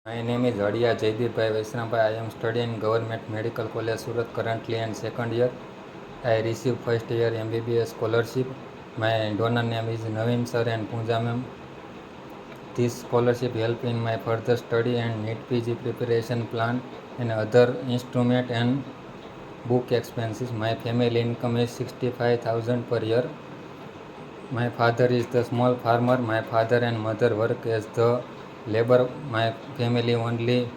My name is Hadia Jaideepbhai Vaishnavbhai. I am studying in Government Medical College Surat currently and second year. I received first year MBBS scholarship. My donor name is Naveen sir and Pooja ma'am. This scholarship help in my further study and NEET PG preparation plan and other instrument and book expenses. My family income is 65,000 per year. My father is the small farmer. My father and mother work as the labor. My family only.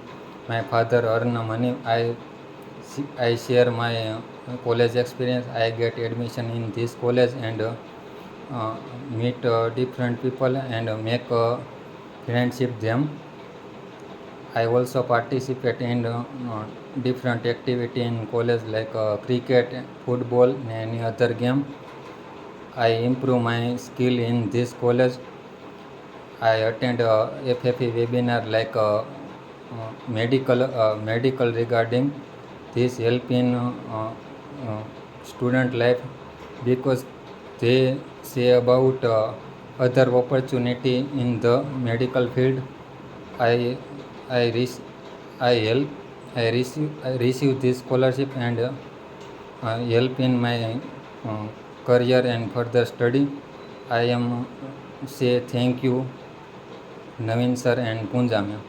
My father earn money. I share my college experience. I get admission in this college and meet different people and make friendship them. I also participate in different activity in college like cricket, football, and any other game. I improve my skill in this college. I attend FFE webinar like medical regarding this help in student life because they say about other opportunity in the medical field. I I rec- I help I receive this scholarship and help in my career and further study. I am say thank you Naveen sir and Punja ma'am.